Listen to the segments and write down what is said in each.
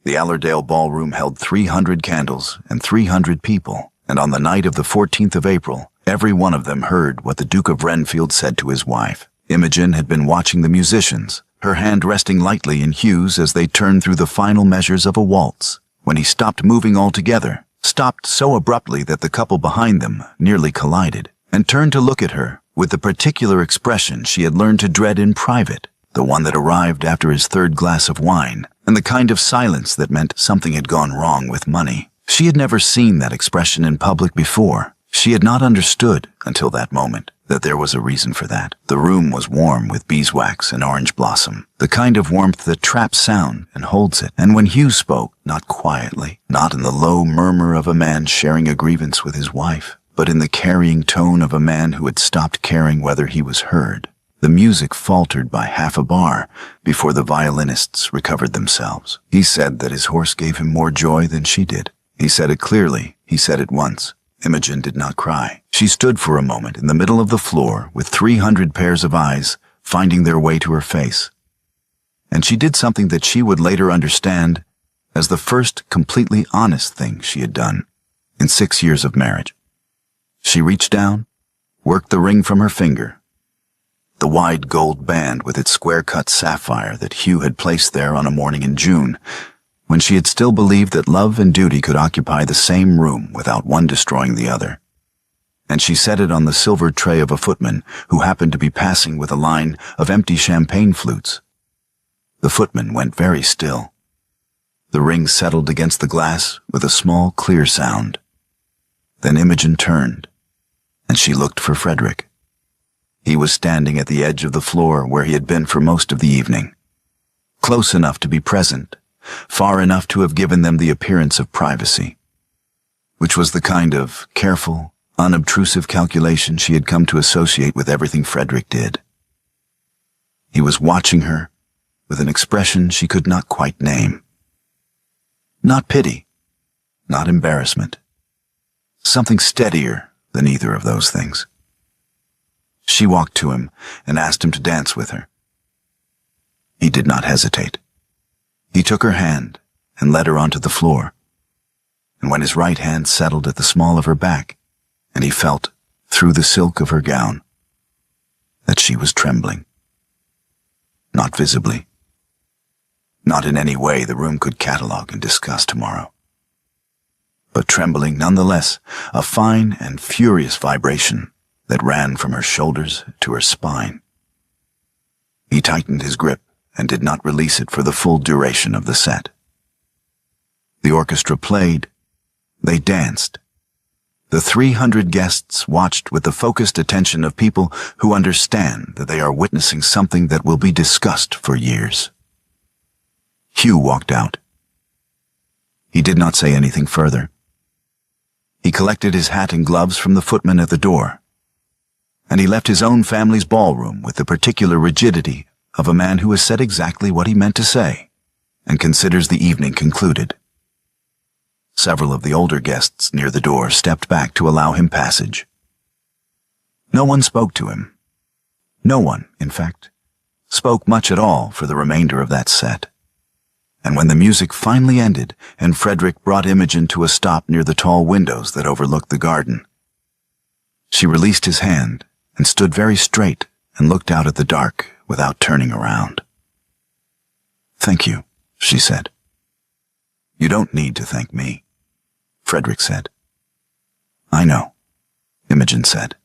The Allerdale ballroom held 300 candles and 300 people, and on the night of the 14th of April, every one of them heard what the Duke of Renfield said to his wife. Imogen had been watching the musicians, her hand resting lightly in Hugh's as they turned through the final measures of a waltz, when he stopped moving altogether, stopped so abruptly that the couple behind them nearly collided, and turned to look at her with the particular expression she had learned to dread in private, the one that arrived after his third glass of wine, and the kind of silence that meant something had gone wrong with money. She had never seen that expression in public before. She had not understood, until that moment, that there was a reason for that. The room was warm with beeswax and orange blossom, the kind of warmth that traps sound and holds it. And when Hugh spoke, not quietly, not in the low murmur of a man sharing a grievance with his wife, but in the carrying tone of a man who had stopped caring whether he was heard, the music faltered by half a bar before the violinists recovered themselves. He said that his horse gave him more joy than she did. He said it clearly. He said it once. Imogen did not cry. She stood for a moment in the middle of the floor with 300 pairs of eyes finding their way to her face. And she did something that she would later understand as the first completely honest thing she had done in 6 years of marriage. She reached down, worked the ring from her finger, the wide gold band with its square-cut sapphire that Hugh had placed there on a morning in June, when she had still believed that love and duty could occupy the same room without one destroying the other. And she set it on the silver tray of a footman who happened to be passing with a line of empty champagne flutes. The footman went very still. The ring settled against the glass with a small, clear sound. Then Imogen turned, and she looked for Frederick. He was standing at the edge of the floor where he had been for most of the evening, close enough to be present, far enough to have given them the appearance of privacy, which was the kind of careful, unobtrusive calculation she had come to associate with everything Frederick did. He was watching her with an expression she could not quite name. Not pity, not embarrassment. Something steadier than either of those things. She walked to him and asked him to dance with her. He did not hesitate. He took her hand and led her onto the floor, and when his right hand settled at the small of her back, and he felt, through the silk of her gown, that she was trembling. Not visibly. Not in any way the room could catalogue and discuss tomorrow. But trembling nonetheless, a fine and furious vibration that ran from her shoulders to her spine. He tightened his grip and did not release it for the full duration of the set. The orchestra played. They danced. The 300 guests watched with the focused attention of people who understand that they are witnessing something that will be discussed for years. Hugh walked out. He did not say anything further. He collected his hat and gloves from the footman at the door, and he left his own family's ballroom with the particular rigidity of a man who has said exactly what he meant to say and considers the evening concluded. Several of the older guests near the door stepped back to allow him passage. No one spoke to him. No one, in fact, spoke much at all for the remainder of that set. And when the music finally ended and Frederick brought Imogen to a stop near the tall windows that overlooked the garden, she released his hand and stood very straight and looked out at the dark without turning around. "Thank you," she said. "You don't need to thank me," Frederick said. "I know," Imogen said.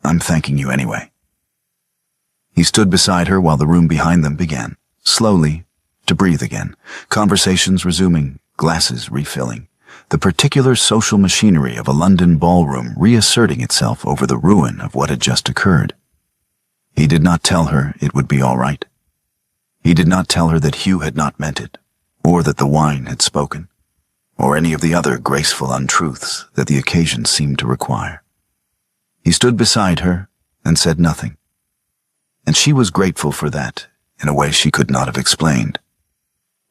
"I'm thanking you anyway." He stood beside her while the room behind them began, slowly, to breathe again, conversations resuming, glasses refilling, the particular social machinery of a London ballroom reasserting itself over the ruin of what had just occurred. He did not tell her it would be all right. He did not tell her that Hugh had not meant it, or that the wine had spoken, or any of the other graceful untruths that the occasion seemed to require. He stood beside her and said nothing, and she was grateful for that in a way she could not have explained.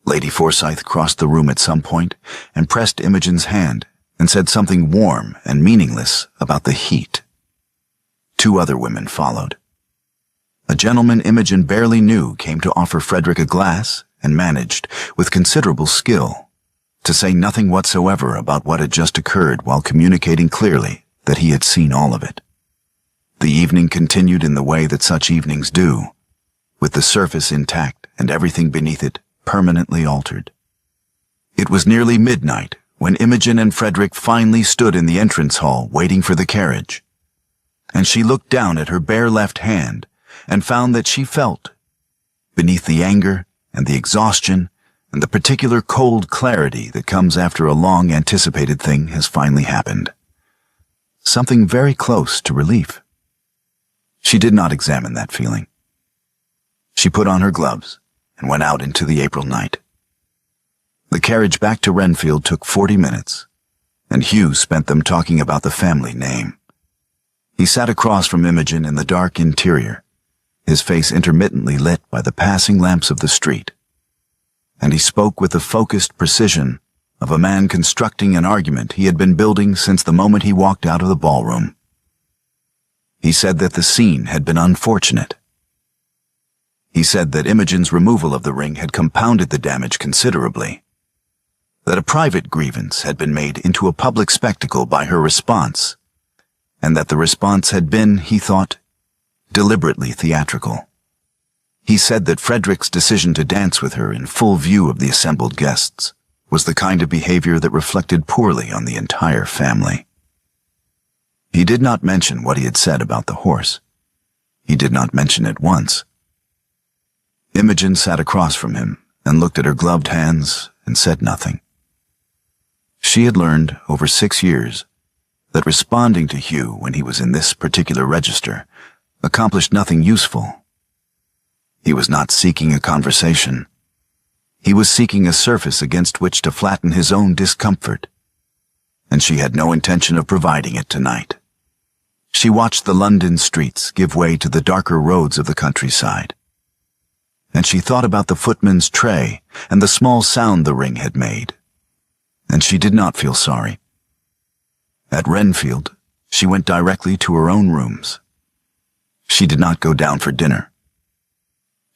Lady Forsyth crossed the room at some point and pressed Imogen's hand and said something warm and meaningless about the heat. 2 other women followed. A gentleman Imogen barely knew came to offer Frederick a glass and managed, with considerable skill, to say nothing whatsoever about what had just occurred while communicating clearly that he had seen all of it. The evening continued in the way that such evenings do, with the surface intact and everything beneath it permanently altered. It was nearly midnight when Imogen and Frederick finally stood in the entrance hall waiting for the carriage, and she looked down at her bare left hand and found that she felt, beneath the anger and the exhaustion and the particular cold clarity that comes after a long-anticipated thing has finally happened, something very close to relief. She did not examine that feeling. She put on her gloves and went out into the April night. The carriage back to Renfield took 40 minutes, and Hugh spent them talking about the family name. He sat across from Imogen in the dark interior, his face intermittently lit by the passing lamps of the street, and he spoke with the focused precision of a man constructing an argument he had been building since the moment he walked out of the ballroom. He said that the scene had been unfortunate. He said that Imogen's removal of the ring had compounded the damage considerably, that a private grievance had been made into a public spectacle by her response, and that the response had been, he thought, deliberately theatrical. He said that Frederick's decision to dance with her in full view of the assembled guests was the kind of behavior that reflected poorly on the entire family. He did not mention what he had said about the horse. He did not mention it once. Imogen sat across from him and looked at her gloved hands and said nothing. She had learned over 6 years that responding to Hugh when he was in this particular register accomplished nothing useful. He was not seeking a conversation. He was seeking a surface against which to flatten his own discomfort, and she had no intention of providing it tonight. She watched the London streets give way to the darker roads of the countryside, and she thought about the footman's tray and the small sound the ring had made, and she did not feel sorry. At Renfield, she went directly to her own rooms. She did not go down for dinner.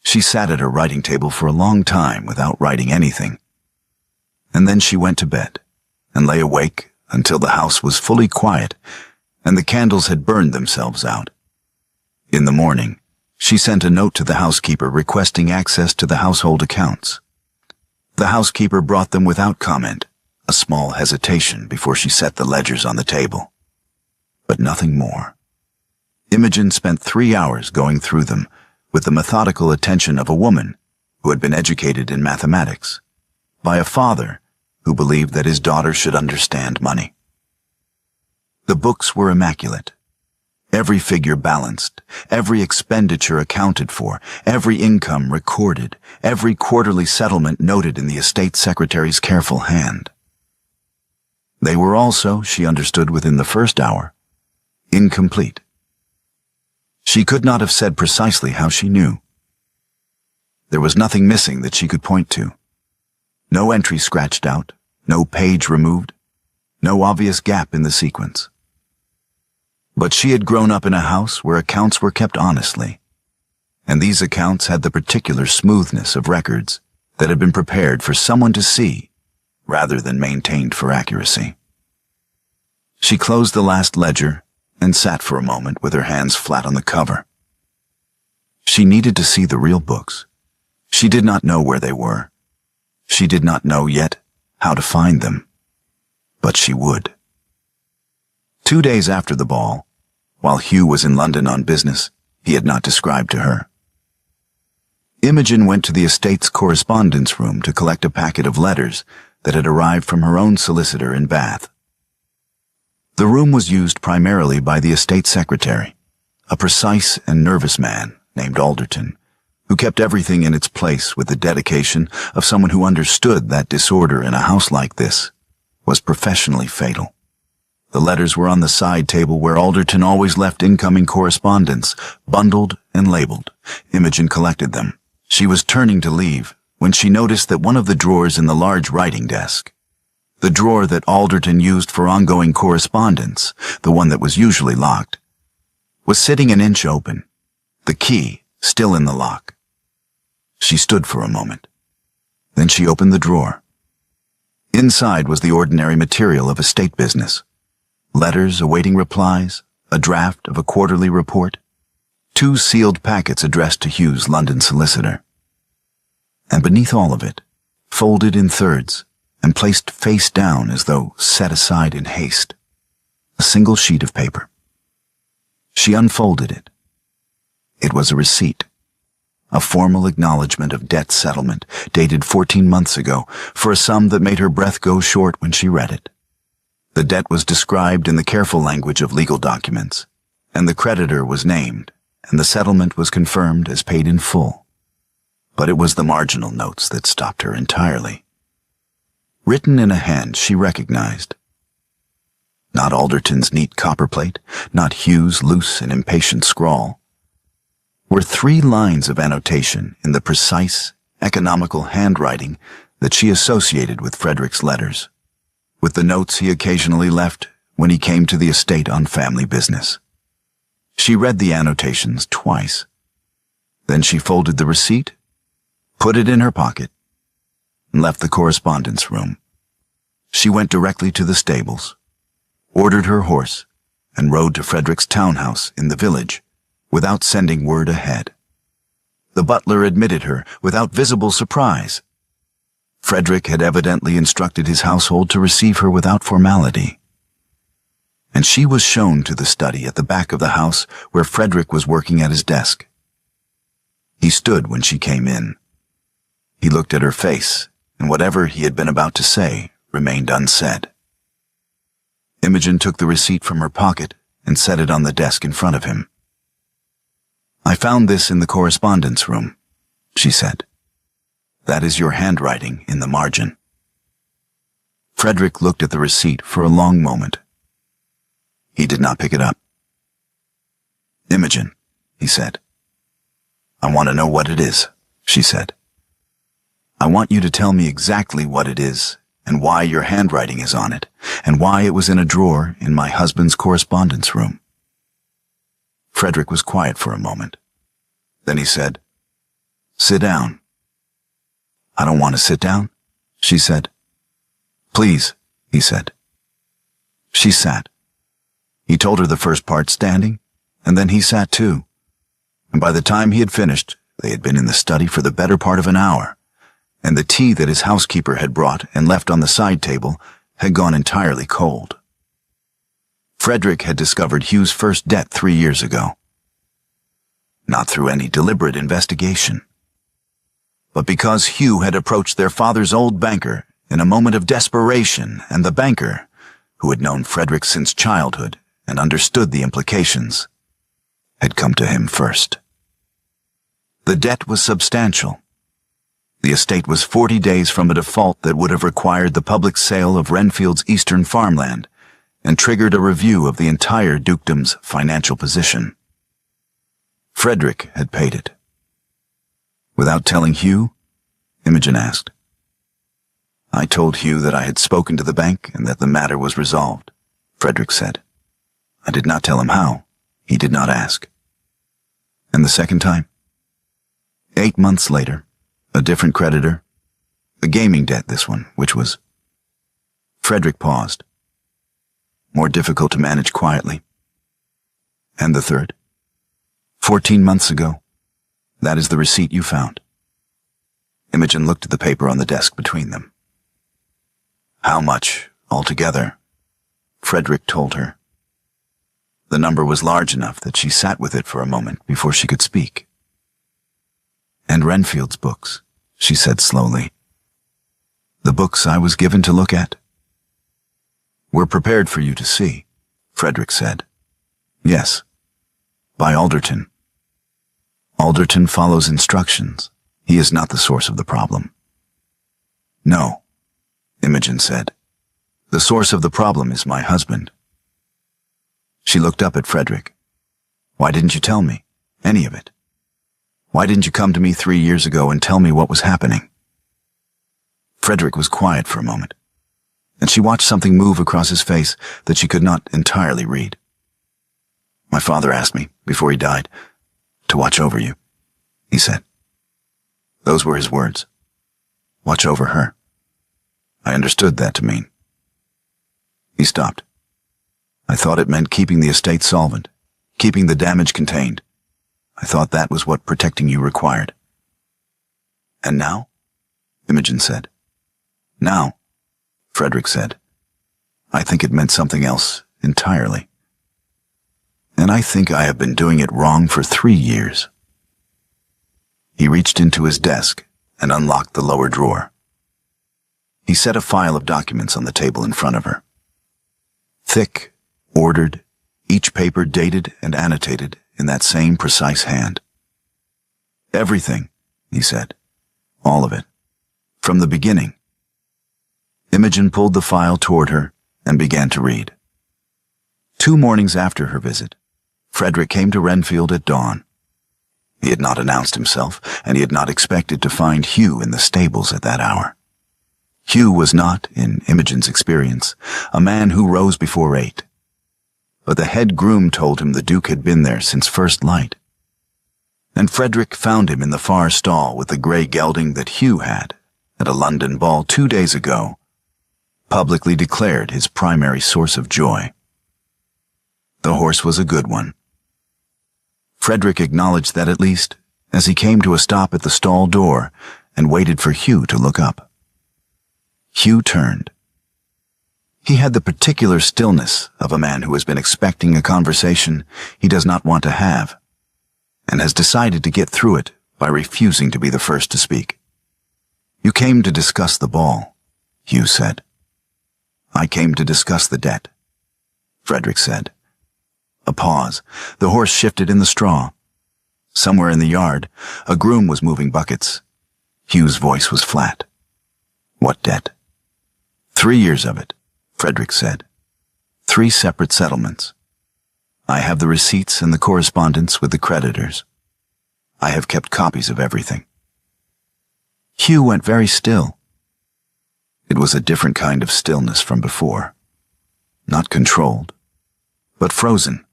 She sat at her writing table for a long time without writing anything, and then she went to bed and lay awake until the house was fully quiet and the candles had burned themselves out. In the morning, she sent a note to the housekeeper requesting access to the household accounts. The housekeeper brought them without comment, a small hesitation before she set the ledgers on the table, but nothing more. Imogen spent 3 hours going through them with the methodical attention of a woman who had been educated in mathematics, by a father who believed that his daughter should understand money. The books were immaculate, every figure balanced, every expenditure accounted for, every income recorded, every quarterly settlement noted in the estate secretary's careful hand. They were also, she understood within the first hour, incomplete. She could not have said precisely how she knew. There was nothing missing that she could point to. No entry scratched out, no page removed, no obvious gap in the sequence. But she had grown up in a house where accounts were kept honestly, and these accounts had the particular smoothness of records that had been prepared for someone to see rather than maintained for accuracy. She closed the last ledger and sat for a moment with her hands flat on the cover. She needed to see the real books. She did not know where they were. She did not know yet how to find them. But she would. 2 days after the ball, while Hugh was in London on business he had not described to her, Imogen went to the estate's correspondence room to collect a packet of letters that had arrived from her own solicitor in Bath. The room was used primarily by the estate secretary, a precise and nervous man named Alderton, who kept everything in its place with the dedication of someone who understood that disorder in a house like this was professionally fatal. The letters were on the side table where Alderton always left incoming correspondence, bundled and labeled. Imogen collected them. She was turning to leave when she noticed that one of the drawers in the large writing desk, the drawer that Alderton used for ongoing correspondence, the one that was usually locked, was sitting an inch open, the key still in the lock. She stood for a moment, Then she opened the drawer. Inside was the ordinary material of estate business. Letters awaiting replies, a draft of a quarterly report, 2 sealed packets addressed to Hugh's London solicitor. And beneath all of it, folded in thirds and placed face down as though set aside in haste, a single sheet of paper. She unfolded it. It was a receipt, a formal acknowledgement of debt settlement dated 14 months ago for a sum that made her breath go short when she read it. The debt was described in the careful language of legal documents, and the creditor was named, and the settlement was confirmed as paid in full. But it was the marginal notes that stopped her entirely. Written in a hand she recognized. Not Alderton's neat copperplate, not Hugh's loose and impatient scrawl, were 3 lines of annotation in the precise, economical handwriting that she associated with Frederick's letters, with the notes he occasionally left when he came to the estate on family business. She read the annotations twice. Then she folded the receipt, put it in her pocket, and left the correspondence room. She went directly to the stables, ordered her horse, and rode to Frederick's townhouse in the village, without sending word ahead. The butler admitted her without visible surprise. Frederick had evidently instructed his household to receive her without formality. And she was shown to the study at the back of the house where Frederick was working at his desk. He stood when she came in. He looked at her face, and whatever he had been about to say remained unsaid. Imogen took the receipt from her pocket and set it on the desk in front of him. "I found this in the correspondence room," she said. "That is your handwriting in the margin." Frederick looked at the receipt for a long moment. He did not pick it up. "Imogen," he said. "I want to know what it is," she said. "I want you to tell me exactly what it is and why your handwriting is on it, and why it was in a drawer in my husband's correspondence room." Frederick was quiet for a moment. Then he said, "Sit down." "I don't want to sit down," she said. "Please," he said. She sat. He told her the first part standing, and then he sat too. And by the time he had finished, they had been in the study for the better part of an hour, and the tea that his housekeeper had brought and left on the side table had gone entirely cold. Frederick had discovered Hugh's first debt 3 years ago. Not through any deliberate investigation, but because Hugh had approached their father's old banker in a moment of desperation, and the banker, who had known Frederick since childhood and understood the implications, had come to him first. The debt was substantial. The estate was 40 days from a default that would have required the public sale of Renfield's eastern farmland and triggered a review of the entire dukedom's financial position. Frederick had paid it. Without telling Hugh? Imogen asked. "I told Hugh that I had spoken to the bank and that the matter was resolved," Frederick said. "I did not tell him how. He did not ask." "And the second time?" 8 months later, a different creditor, a gaming debt this one, which was... Frederick paused. More difficult to manage quietly. "And the third?" 14 months ago. That is the receipt you found." Imogen looked at the paper on the desk between them. "How much, altogether?" Frederick told her. The number was large enough that she sat with it for a moment before she could speak. "And Renfield's books," she said slowly. "The books I was given to look at?" "Were prepared for you to see," Frederick said. "Yes. By Alderton. Alderton follows instructions. He is not the source of the problem." "No," Imogen said. "The source of the problem is my husband." She looked up at Frederick. "Why didn't you tell me? Any of it? Why didn't you come to me 3 years ago and tell me what was happening?" Frederick was quiet for a moment, and she watched something move across his face that she could not entirely read. "My father asked me, before he died, to watch over you," he said. Those were his words. Watch over her. I understood that to mean. He stopped. I thought it meant keeping the estate solvent, keeping the damage contained. I thought that was what protecting you required. And now? Imogen said. Now, Frederick said. I think it meant something else entirely. And I think I have been doing it wrong for 3 years. He reached into his desk and unlocked the lower drawer. He set a file of documents on the table in front of her. Thick, ordered, each paper dated and annotated in that same precise hand. Everything, he said. All of it. From the beginning. Imogen pulled the file toward her and began to read. 2 mornings after her visit, Frederick came to Renfield at dawn. He had not announced himself, and he had not expected to find Hugh in the stables at that hour. Hugh was not, in Imogen's experience, a man who rose before 8. But the head groom told him the Duke had been there since first light. And Frederick found him in the far stall with the grey gelding that Hugh had, at a London ball 2 days ago, publicly declared his primary source of joy. The horse was a good one. Frederick acknowledged that at least, as he came to a stop at the stall door and waited for Hugh to look up. Hugh turned. He had the particular stillness of a man who has been expecting a conversation he does not want to have, and has decided to get through it by refusing to be the first to speak. You came to discuss the ball, Hugh said. I came to discuss the debt, Frederick said. A pause. The horse shifted in the straw. Somewhere in the yard, a groom was moving buckets. Hugh's voice was flat. What debt? 3 years of it, Frederick said. 3 separate settlements. I have the receipts and the correspondence with the creditors. I have kept copies of everything. Hugh went very still. It was a different kind of stillness from before. Not controlled, but frozen.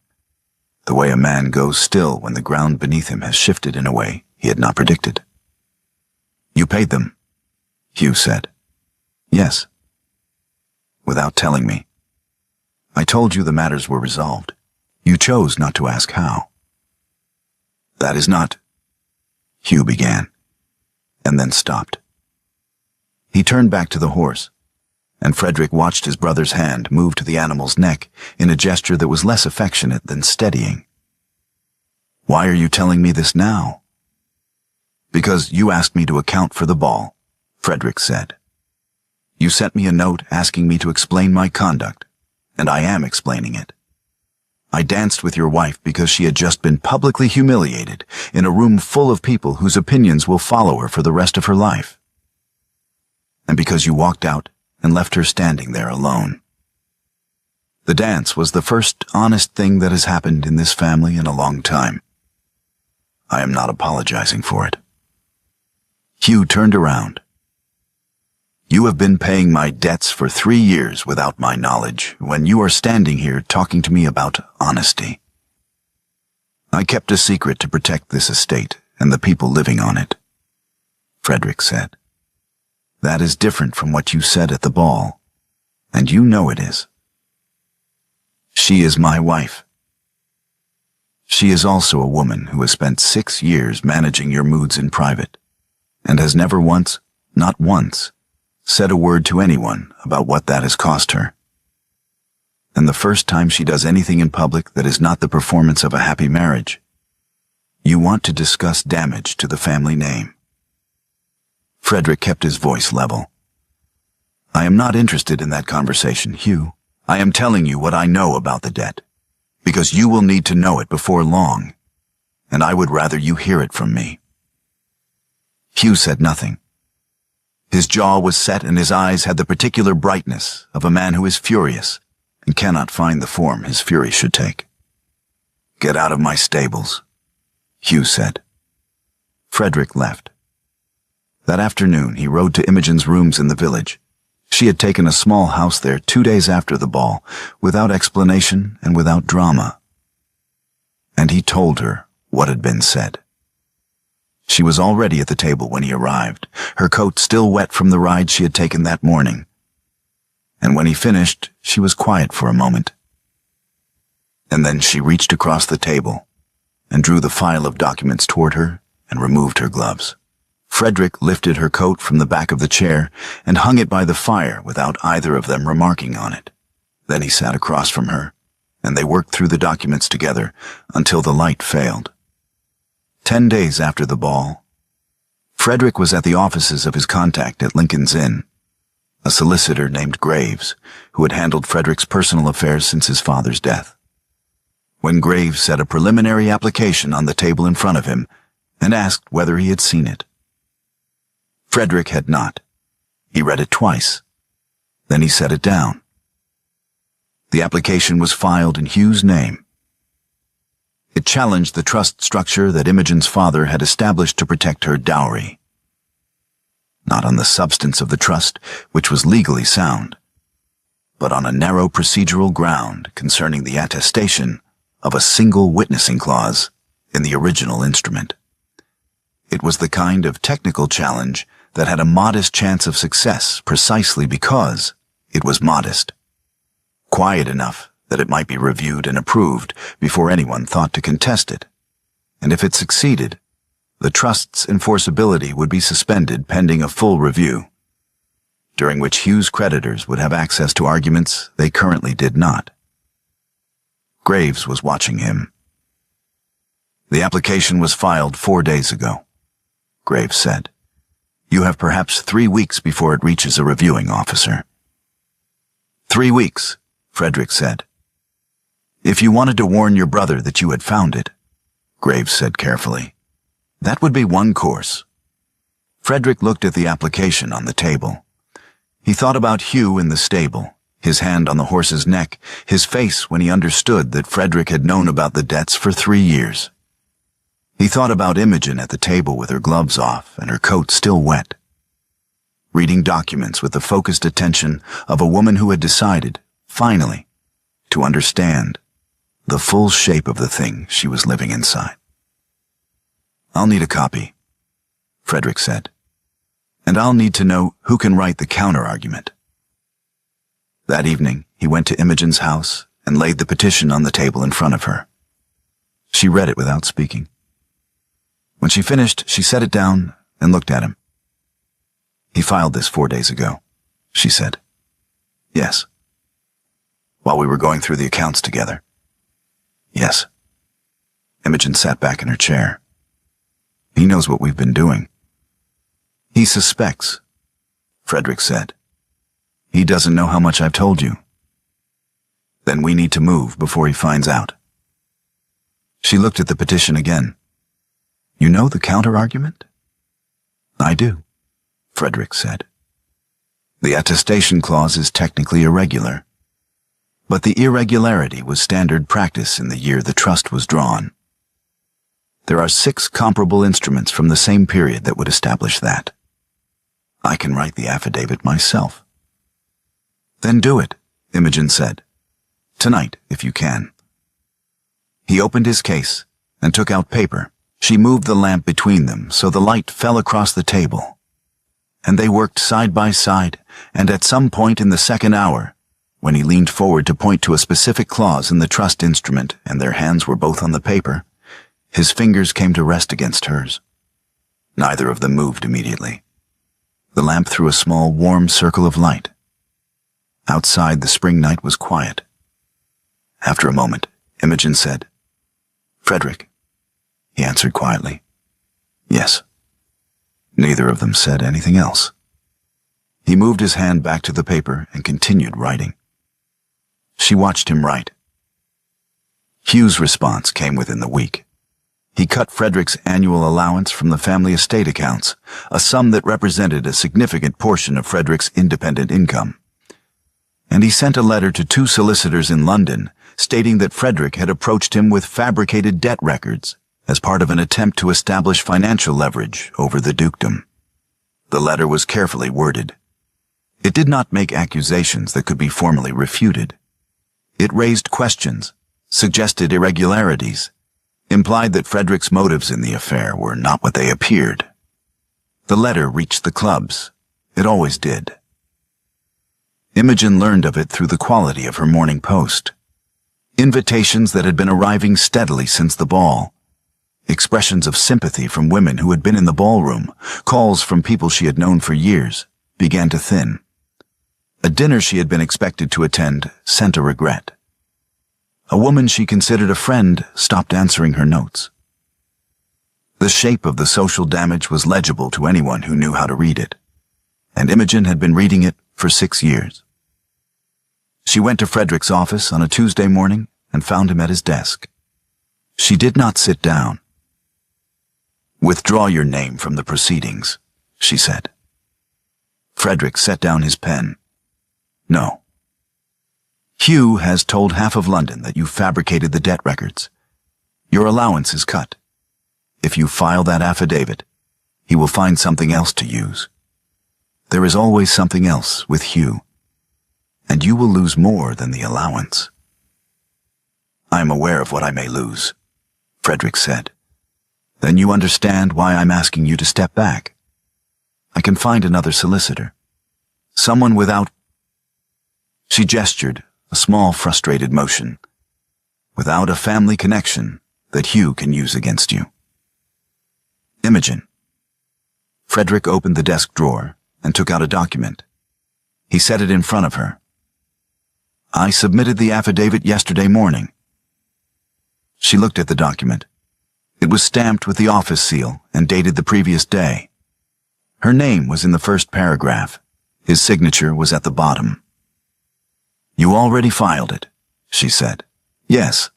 The way a man goes still when the ground beneath him has shifted in a way he had not predicted. You paid them, Hugh said. Yes. Without telling me. I told you the matters were resolved. You chose not to ask how. That is not, Hugh began, and then stopped. He turned back to the horse, and Frederick watched his brother's hand move to the animal's neck in a gesture that was less affectionate than steadying. Why are you telling me this now? Because you asked me to account for the ball, Frederick said. You sent me a note asking me to explain my conduct, and I am explaining it. I danced with your wife because she had just been publicly humiliated in a room full of people whose opinions will follow her for the rest of her life. And because you walked out and left her standing there alone. The dance was the first honest thing that has happened in this family in a long time. I am not apologizing for it. Hugh turned around. You have been paying my debts for 3 years without my knowledge when you are standing here talking to me about honesty. I kept a secret to protect this estate and the people living on it, Frederick said. That is different from what you said at the ball, and you know it is. She is my wife. She is also a woman who has spent 6 years managing your moods in private, and has never once, not once, said a word to anyone about what that has cost her. And the first time she does anything in public that is not the performance of a happy marriage, you want to discuss damage to the family name. Frederick kept his voice level. I am not interested in that conversation, Hugh. I am telling you what I know about the debt, because you will need to know it before long, and I would rather you hear it from me. Hugh said nothing. His jaw was set and his eyes had the particular brightness of a man who is furious and cannot find the form his fury should take. Get out of my stables, Hugh said. Frederick left. That afternoon he rode to Imogen's rooms in the village. She had taken a small house there 2 days after the ball, without explanation and without drama. And he told her what had been said. She was already at the table when he arrived, her coat still wet from the ride she had taken that morning. And when he finished, she was quiet for a moment. And then she reached across the table and drew the file of documents toward her and removed her gloves. Frederick lifted her coat from the back of the chair and hung it by the fire without either of them remarking on it. Then he sat across from her, and they worked through the documents together until the light failed. 10 days after the ball, Frederick was at the offices of his contact at Lincoln's Inn, a solicitor named Graves, who had handled Frederick's personal affairs since his father's death. When Graves set a preliminary application on the table in front of him and asked whether he had seen it. Frederick had not. He read it twice. Then he set it down. The application was filed in Hugh's name. It challenged the trust structure that Imogen's father had established to protect her dowry. Not on the substance of the trust, which was legally sound, but on a narrow procedural ground concerning the attestation of a single witnessing clause in the original instrument. It was the kind of technical challenge that had a modest chance of success precisely because it was modest. Quiet enough that it might be reviewed and approved before anyone thought to contest it. And if it succeeded, the trust's enforceability would be suspended pending a full review, during which Hugh's creditors would have access to arguments they currently did not. Graves was watching him. The application was filed 4 days ago, Graves said. You have perhaps 3 weeks before it reaches a reviewing officer. 3 weeks, Frederick said. If you wanted to warn your brother that you had found it, Graves said carefully, that would be one course. Frederick looked at the application on the table. He thought about Hugh in the stable, his hand on the horse's neck, his face when he understood that Frederick had known about the debts for 3 years. He thought about Imogen at the table with her gloves off and her coat still wet, reading documents with the focused attention of a woman who had decided, finally, to understand the full shape of the thing she was living inside. I'll need a copy, Frederick said, and I'll need to know who can write the counter-argument. That evening, he went to Imogen's house and laid the petition on the table in front of her. She read it without speaking. When she finished, she set it down and looked at him. He filed this 4 days ago, she said. Yes. While we were going through the accounts together. Yes. Imogen sat back in her chair. He knows what we've been doing. He suspects, Frederick said. He doesn't know how much I've told you. Then we need to move before he finds out. She looked at the petition again. You know the counter-argument? I do, Frederick said. The attestation clause is technically irregular, but the irregularity was standard practice in the year the trust was drawn. There are 6 comparable instruments from the same period that would establish that. I can write the affidavit myself. Then do it, Imogen said. Tonight, if you can. He opened his case and took out paper. She moved the lamp between them so the light fell across the table. And they worked side by side, and at some point in the second hour, when he leaned forward to point to a specific clause in the trust instrument and their hands were both on the paper, his fingers came to rest against hers. Neither of them moved immediately. The lamp threw a small, warm circle of light. Outside, the spring night was quiet. After a moment, Imogen said, Frederick. He answered quietly, Yes. Neither of them said anything else. He moved his hand back to the paper and continued writing. She watched him write. Hugh's response came within the week. He cut Frederick's annual allowance from the family estate accounts, a sum that represented a significant portion of Frederick's independent income. And he sent a letter to 2 solicitors in London stating that Frederick had approached him with fabricated debt records as part of an attempt to establish financial leverage over the dukedom. The letter was carefully worded. It did not make accusations that could be formally refuted. It raised questions, suggested irregularities, implied that Frederick's motives in the affair were not what they appeared. The letter reached the clubs. It always did. Imogen learned of it through the quality of her morning post. Invitations that had been arriving steadily since the ball. Expressions of sympathy from women who had been in the ballroom, calls from people she had known for years, began to thin. A dinner she had been expected to attend sent a regret. A woman she considered a friend stopped answering her notes. The shape of the social damage was legible to anyone who knew how to read it, and Imogen had been reading it for 6 years. She went to Frederick's office on a Tuesday morning and found him at his desk. She did not sit down. "Withdraw your name from the proceedings," she said. Frederick set down his pen. "No. Hugh has told half of London that you fabricated the debt records. Your allowance is cut. If you file that affidavit, he will find something else to use. There is always something else with Hugh, and you will lose more than the allowance." "I am aware of what I may lose," Frederick said. "Then you understand why I'm asking you to step back. I can find another solicitor. Someone without—" She gestured, a small frustrated motion. "Without a family connection that Hugh can use against you." "Imogen." Frederick opened the desk drawer and took out a document. He set it in front of her. "I submitted the affidavit yesterday morning." She looked at the document. It was stamped with the office seal and dated the previous day. Her name was in the first paragraph. His signature was at the bottom. "You already filed it," she said. "Yes."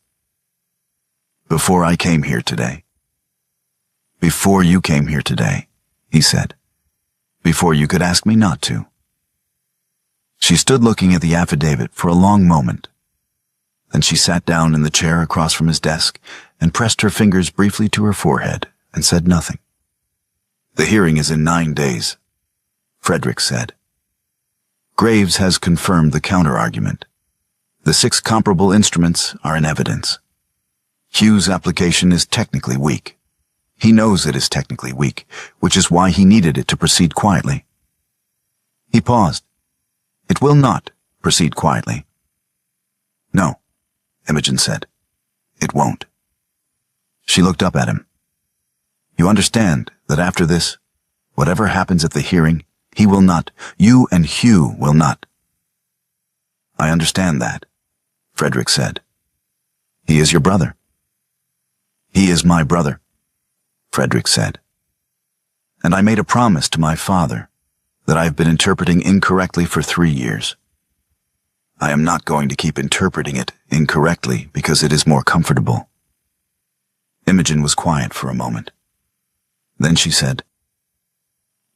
"Before I came here today." "Before you came here today," he said. "Before you could ask me not to." She stood looking at the affidavit for a long moment. Then she sat down in the chair across from his desk and pressed her fingers briefly to her forehead and said nothing. "The hearing is in 9 days," Frederick said. "Graves has confirmed the counter-argument. The 6 comparable instruments are in evidence. Hugh's application is technically weak. He knows it is technically weak, which is why he needed it to proceed quietly." He paused. "It will not proceed quietly." "No," Imogen said. "It won't." She looked up at him. "You understand that after this, whatever happens at the hearing, he will not, you and Hugh will not." "I understand that," Frederick said. "He is your brother." "He is my brother," Frederick said. "And I made a promise to my father that I have been interpreting incorrectly for 3 years. I am not going to keep interpreting it incorrectly because it is more comfortable." Imogen was quiet for a moment. Then she said,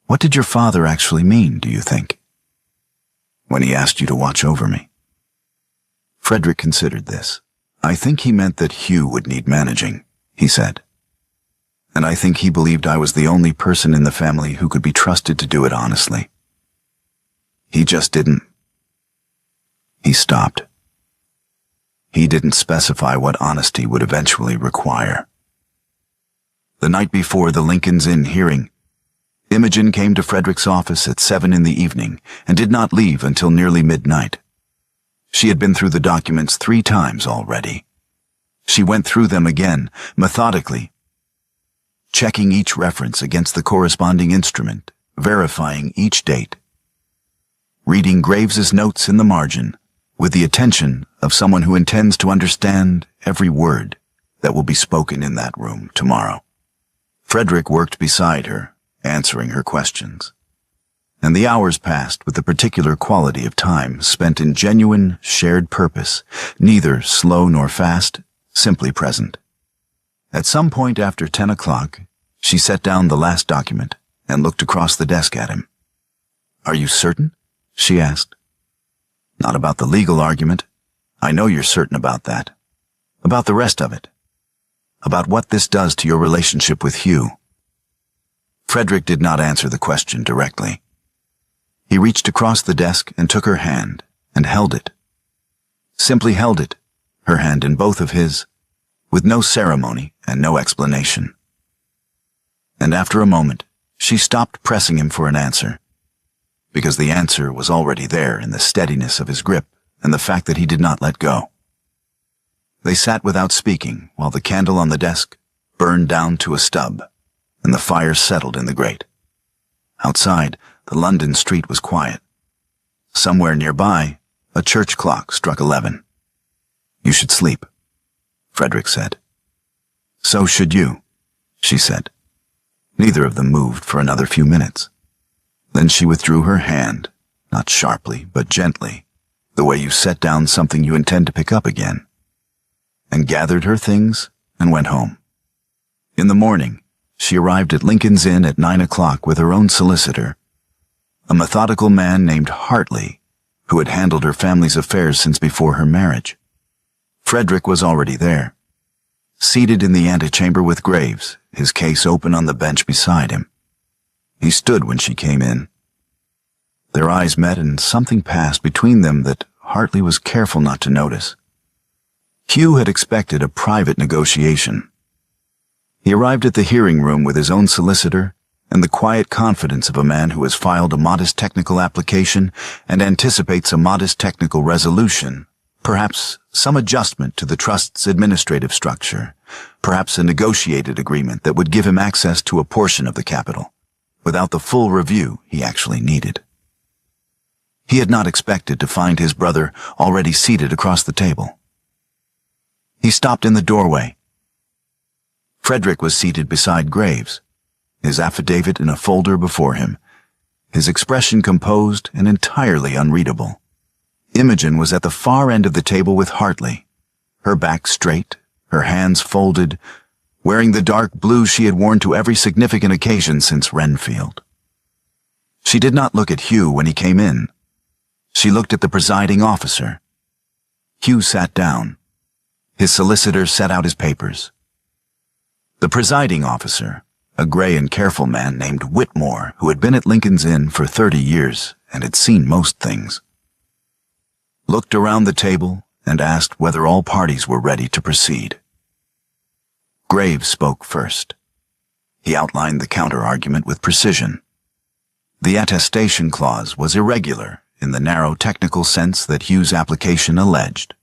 "What did your father actually mean, do you think, when he asked you to watch over me?" Frederick considered this. "I think he meant that Hugh would need managing," he said. "And I think he believed I was the only person in the family who could be trusted to do it honestly. He just didn't—" He stopped. He didn't specify what honesty would eventually require. The night before the Lincoln's Inn hearing, Imogen came to Frederick's office at 7 in the evening and did not leave until nearly midnight. She had been through the documents 3 times already. She went through them again, methodically, checking each reference against the corresponding instrument, verifying each date, reading Graves's notes in the margin, with the attention of someone who intends to understand every word that will be spoken in that room tomorrow. Frederick worked beside her, answering her questions, and the hours passed with the particular quality of time spent in genuine, shared purpose, neither slow nor fast, simply present. At some point after 10 o'clock, she set down the last document and looked across the desk at him. "Are you certain?" she asked. "Not about the legal argument. I know you're certain about that. About the rest of it. About what this does to your relationship with Hugh." Frederick did not answer the question directly. He reached across the desk and took her hand and held it. Simply held it, her hand in both of his, with no ceremony and no explanation. And after a moment, she stopped pressing him for an answer, because the answer was already there in the steadiness of his grip and the fact that he did not let go. They sat without speaking while the candle on the desk burned down to a stub and the fire settled in the grate. Outside, the London street was quiet. Somewhere nearby, a church clock struck 11. "You should sleep," Frederick said. "So should you," she said. Neither of them moved for another few minutes. Then she withdrew her hand, not sharply, but gently, the way you set down something you intend to pick up again, and gathered her things and went home. In the morning, she arrived at Lincoln's Inn at 9 o'clock with her own solicitor, a methodical man named Hartley, who had handled her family's affairs since before her marriage. Frederick was already there, seated in the antechamber with Graves, his case open on the bench beside him. He stood when she came in. Their eyes met and something passed between them that Hartley was careful not to notice. Hugh had expected a private negotiation. He arrived at the hearing room with his own solicitor and the quiet confidence of a man who has filed a modest technical application and anticipates a modest technical resolution, perhaps some adjustment to the trust's administrative structure, perhaps a negotiated agreement that would give him access to a portion of the capital, without the full review he actually needed. He had not expected to find his brother already seated across the table. He stopped in the doorway. Frederick was seated beside Graves, his affidavit in a folder before him, his expression composed and entirely unreadable. Imogen was at the far end of the table with Hartley, her back straight, her hands folded, wearing the dark blue she had worn to every significant occasion since Renfield. She did not look at Hugh when he came in. She looked at the presiding officer. Hugh sat down. His solicitor set out his papers. The presiding officer, a gray and careful man named Whitmore, who had been at Lincoln's Inn for 30 years and had seen most things, looked around the table and asked whether all parties were ready to proceed. Graves spoke first. He outlined the counter-argument with precision. The attestation clause was irregular in the narrow technical sense that Hugh's application alleged.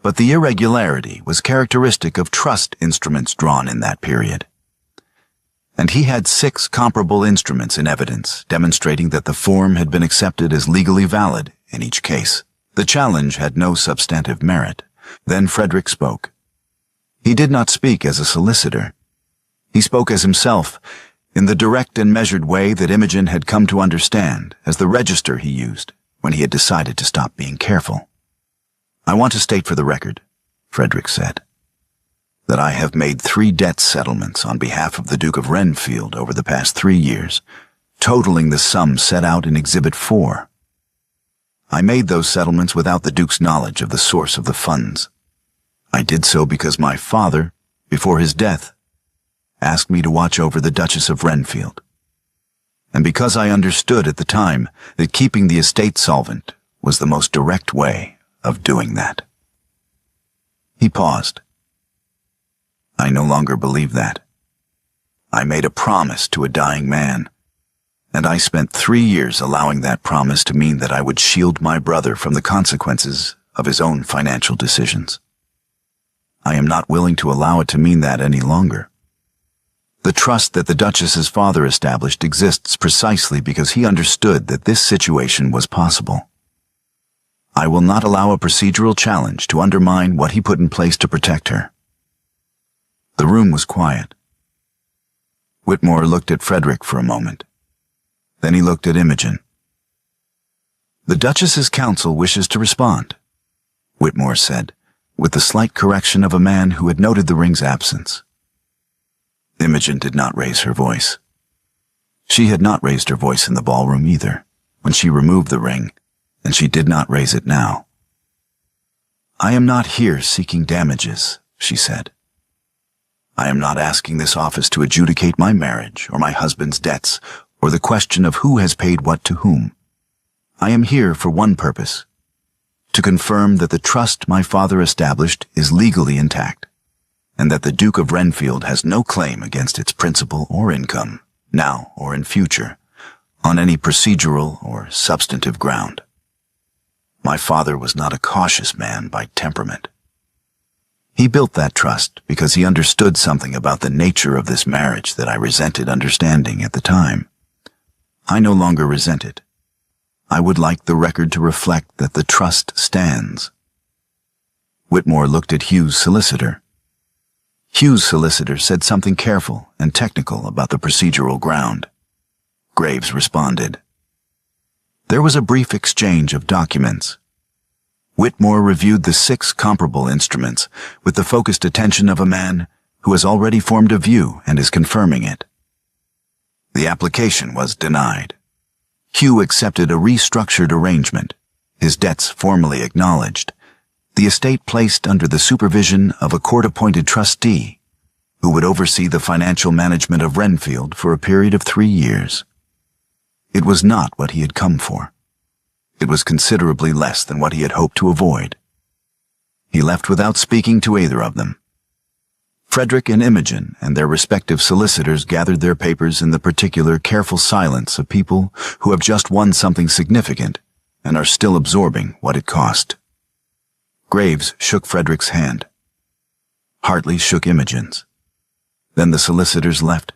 But the irregularity was characteristic of trust instruments drawn in that period. And he had 6 comparable instruments in evidence demonstrating that the form had been accepted as legally valid in each case. The challenge had no substantive merit. Then Frederick spoke. He did not speak as a solicitor. He spoke as himself, in the direct and measured way that Imogen had come to understand as the register he used when he had decided to stop being careful. "I want to state for the record," Frederick said, "that I have made 3 debt settlements on behalf of the Duke of Renfield over the past 3 years, totaling the sum set out in Exhibit 4. I made those settlements without the Duke's knowledge of the source of the funds. I did so because my father, before his death, asked me to watch over the Duchess of Renfield, and because I understood at the time that keeping the estate solvent was the most direct way of doing that." He paused. "I no longer believe that. I made a promise to a dying man, and I spent 3 years allowing that promise to mean that I would shield my brother from the consequences of his own financial decisions. I am not willing to allow it to mean that any longer. The trust that the Duchess's father established exists precisely because he understood that this situation was possible. I will not allow a procedural challenge to undermine what he put in place to protect her." The room was quiet. Whitmore looked at Frederick for a moment. Then he looked at Imogen. "The Duchess's counsel wishes to respond," Whitmore said, with the slight correction of a man who had noted the ring's absence. Imogen did not raise her voice. She had not raised her voice in the ballroom either, when she removed the ring, and she did not raise it now. "I am not here seeking damages," she said. "I am not asking this office to adjudicate my marriage or my husband's debts or the question of who has paid what to whom. I am here for one purpose, to confirm that the trust my father established is legally intact. and that the Duke of Renfield has no claim against its principal or income, now or in future, on any procedural or substantive ground. My father was not a cautious man by temperament. He built that trust because he understood something about the nature of this marriage that I resented understanding at the time. I no longer resent it. I would like the record to reflect that the trust stands. Whitmore looked at Hugh's solicitor. Hugh's solicitor said something careful and technical about the procedural ground. Graves responded. There was a brief exchange of documents. Whitmore reviewed the 6 comparable instruments with the focused attention of a man who has already formed a view and is confirming it. The application was denied. Hugh accepted a restructured arrangement, his debts formally acknowledged, the estate placed under the supervision of a court-appointed trustee who would oversee the financial management of Renfield for a period of 3 years. It was not what he had come for. It was considerably less than what he had hoped to avoid. He left without speaking to either of them. Frederick and Imogen and their respective solicitors gathered their papers in the particular careful silence of people who have just won something significant and are still absorbing what it cost. Graves shook Frederick's hand. Hartley shook Imogen's. Then the solicitors left,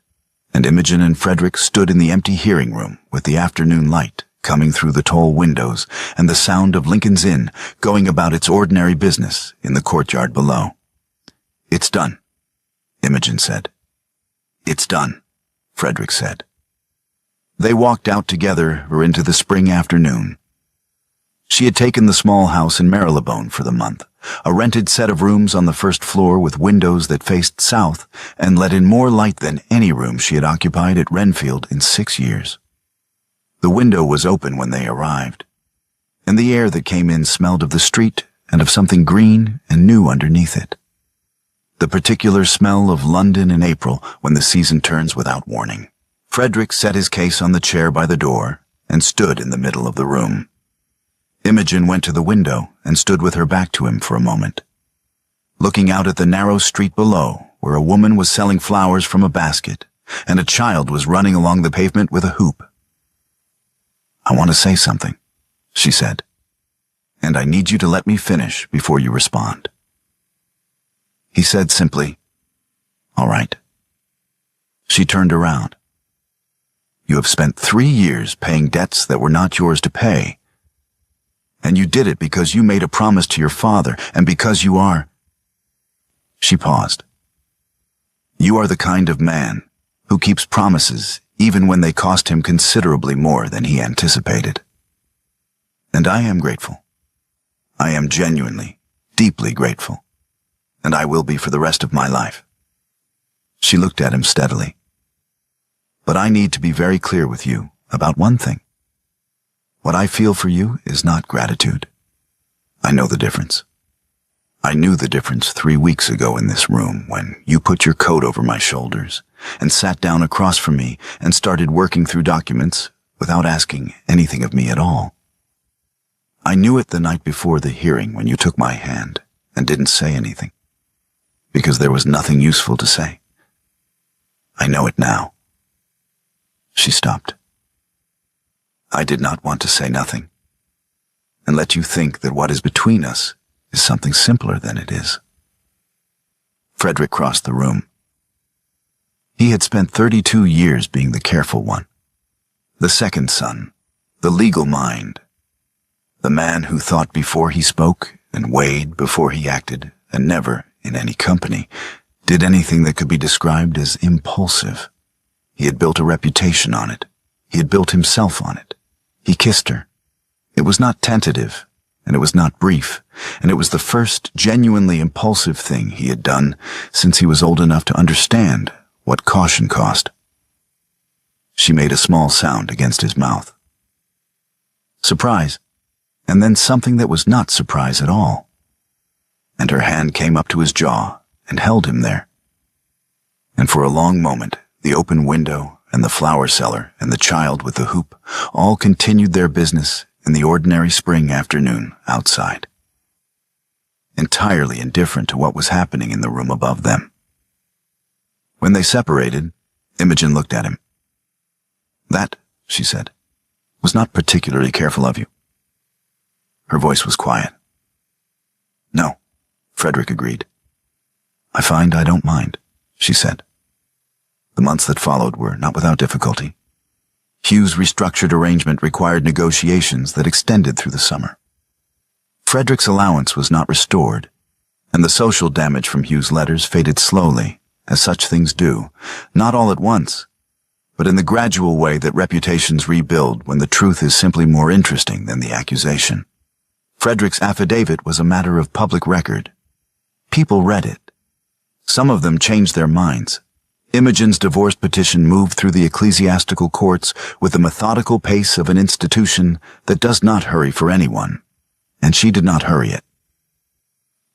and Imogen and Frederick stood in the empty hearing room with the afternoon light coming through the tall windows and the sound of Lincoln's Inn going about its ordinary business in the courtyard below. "It's done," Imogen said. "It's done," Frederick said. They walked out together or into the spring afternoon. She had taken the small house in Marylebone for the month, a rented set of rooms on the first floor with windows that faced south and let in more light than any room she had occupied at Renfield in 6 years. The window was open when they arrived, and the air that came in smelled of the street and of something green and new underneath it. The particular smell of London in April when the season turns without warning. Frederick set his case on the chair by the door and stood in the middle of the room. Imogen went to the window and stood with her back to him for a moment, looking out at the narrow street below where a woman was selling flowers from a basket and a child was running along the pavement with a hoop. "I want to say something," she said, "and I need you to let me finish before you respond." He said simply, "All right." She turned around. "You have spent 3 years paying debts that were not yours to pay. And you did it because you made a promise to your father and because you are—" She paused. "You are the kind of man who keeps promises even when they cost him considerably more than he anticipated. And I am grateful. I am genuinely, deeply grateful. And I will be for the rest of my life." She looked at him steadily. "But I need to be very clear with you about one thing. What I feel for you is not gratitude. I know the difference. I knew the difference 3 weeks ago in this room when you put your coat over my shoulders and sat down across from me and started working through documents without asking anything of me at all. I knew it the night before the hearing when you took my hand and didn't say anything, because there was nothing useful to say. I know it now." She stopped. "I did not want to say nothing, and let you think that what is between us is something simpler than it is." Frederick crossed the room. He had spent 32 years being the careful one, the second son, the legal mind, the man who thought before he spoke and weighed before he acted and never, in any company, did anything that could be described as impulsive. He had built a reputation on it. He had built himself on it. He kissed her. It was not tentative, and it was not brief, and it was the first genuinely impulsive thing he had done since he was old enough to understand what caution cost. She made a small sound against his mouth. Surprise, and then something that was not surprise at all. And her hand came up to his jaw and held him there. And for a long moment, the open window and the flower cellar and the child with the hoop all continued their business in the ordinary spring afternoon outside, entirely indifferent to what was happening in the room above them. When they separated, Imogen looked at him. "That," she said, "was not particularly careful of you." Her voice was quiet. "No," Frederick agreed. "I find I don't mind," she said. The months that followed were not without difficulty. Hugh's restructured arrangement required negotiations that extended through the summer. Frederick's allowance was not restored, and the social damage from Hugh's letters faded slowly, as such things do, not all at once, but in the gradual way that reputations rebuild when the truth is simply more interesting than the accusation. Frederick's affidavit was a matter of public record. People read it. Some of them changed their minds. Imogen's divorce petition moved through the ecclesiastical courts with the methodical pace of an institution that does not hurry for anyone, and she did not hurry it.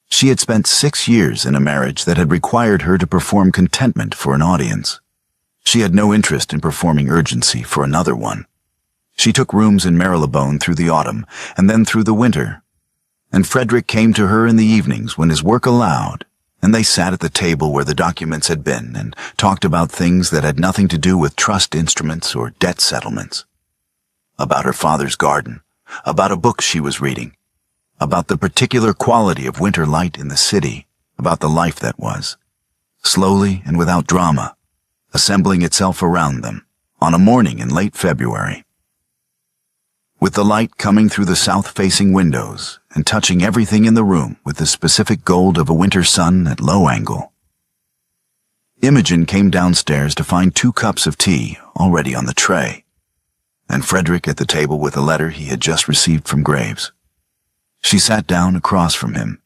She had spent 6 years in a marriage that had required her to perform contentment for an audience. She had no interest in performing urgency for another one. She took rooms in Marylebone through the autumn and then through the winter, and Frederick came to her in the evenings when his work allowed, and they sat at the table where the documents had been and talked about things that had nothing to do with trust instruments or debt settlements. About her father's garden, about a book she was reading, about the particular quality of winter light in the city, about the life that was, slowly and without drama, assembling itself around them on a morning in late February. With the light coming through the south-facing windows and touching everything in the room with the specific gold of a winter sun at low angle. Imogen came downstairs to find 2 cups of tea already on the tray, and Frederick at the table with a letter he had just received from Graves. She sat down across from him,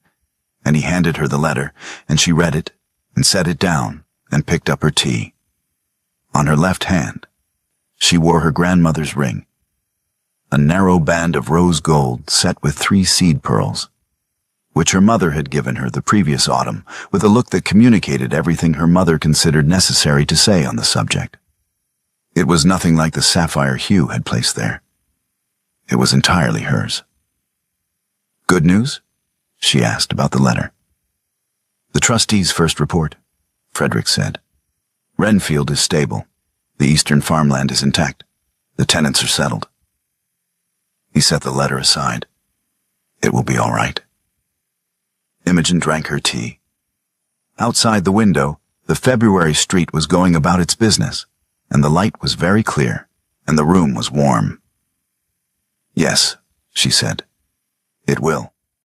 and he handed her the letter, and she read it and set it down and picked up her tea. On her left hand, she wore her grandmother's ring, a narrow band of rose gold set with 3 seed pearls, which her mother had given her the previous autumn with a look that communicated everything her mother considered necessary to say on the subject. It was nothing like the sapphire Hugh had placed there. It was entirely hers. "Good news?" she asked about the letter. "The trustee's first report," Frederick said. "Renfield is stable. The eastern farmland is intact. The tenants are settled." He set the letter aside. "It will be all right." Imogen drank her tea. Outside the window, the February street was going about its business, and the light was very clear, and the room was warm. "Yes," she said, "it will."